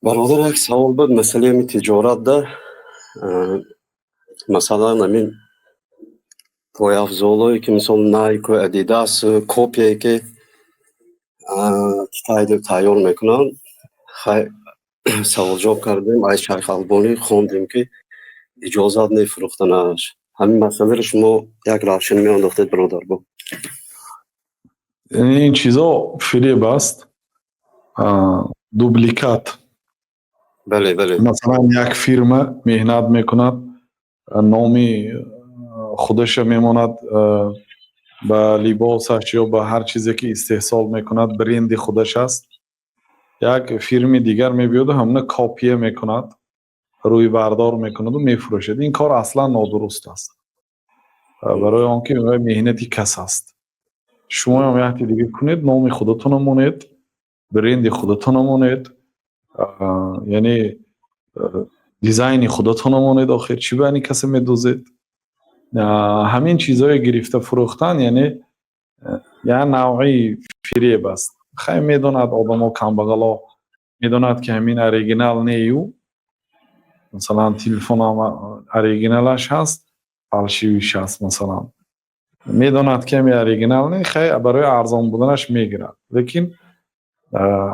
برادر یک سوال بود مسئله می تجارت ده. مثلا همین پای افزولایی که مثل نایک و ادیداس کپیه که تایید میکنن. خیلی سوال جواب کردیم از شیخ البانی خوندیم که اجازت نفروختنش. همین مسئله رو شما یک روشن می انداختید برادر با. یعنی این چیزا فریب است، دوبلیکات. بله بله مثلا یک فیرما مهنت میکند، نامی خودش میماند با لباسش یا با هر چیزی که استحصال میکند برند خودش است. یک فیرم دیگر میبیاد و همونه کاپیه میکند، روی بردار میکند و میفروشد. این کار اصلا نادرست است، برای آنکه مهنتی کس است. شما هم یکی دیگه کنید، نام خودتون مونید، برند خودتون مونید، یعنی دیزاین خودتون مونید. آخر چی بانی کسی میدوزید؟ همین چیزهای گرفته فروختن یعنی یه نوعی فریب است. خیلی میدوند آدم ها کمبغلا میدوند که همین اوریجینال نیو، مثلا تلفن هم اوریجینالش هست، فالشیویش هست. مثلا میدوند که همین اوریجینال نه، خیلی برای ارزان بودنش میگیرد. لیکن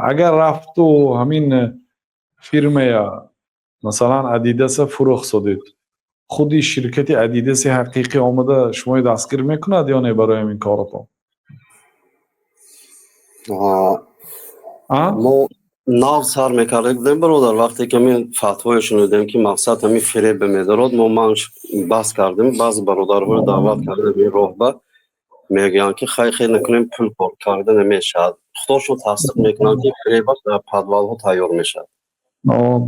اگر رفت و همین فیرم یا مثلا ادیداس فروخت سدید، خودی شرکت ادیداس حقیقی آمده شما دستگیر میکند یا نه برای همین کارتون؟ ما ناو سر میکردیم برادر. وقتی که می فتوای شنیدیم که مقصد همین فریب میدارد، ما منش بحث کردیم. بعض برادرها رو دعوت کردیم این راهبه، میگن که خیلی نکنیم پول کار کردن نمیشه. خودشون تصدیق میکنن که فریب در پدوال ها تیار میشه.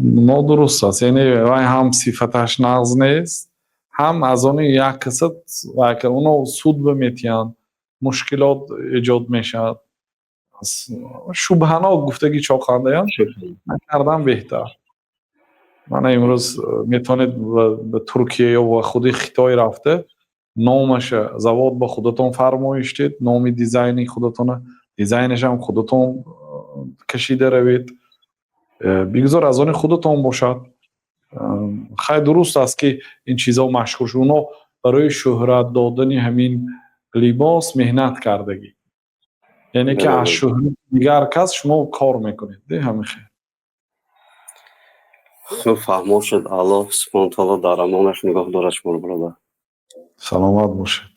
نادرست است. یعنی هم صفتش نقض نیست، هم از اون یک کسد و اونو سود بمیتین مشکلات ایجاد میشد. شبهنا گفتگی چاقنده هم نکردن بهتر. من امروز میتونید به ترکیه و خودی خطای رفته نامش زواد با خودتون فرمایشتید، نامی دیزاینی خودتون، دیزاینش هم خودتون کشیده روید، بگذار از آن خودتون باشد. خیلی درست است که این چیزا مشهور شد. اونا برای شهرت دادن همین لباس مهنت کردگی، یعنی که از شهرت دیگر کس شما کار میکنید. ده همین خیلی خوب فهمو شد. الله سبحانه و تعالی در امانش نگاه دارش برادر. سلامت باشید.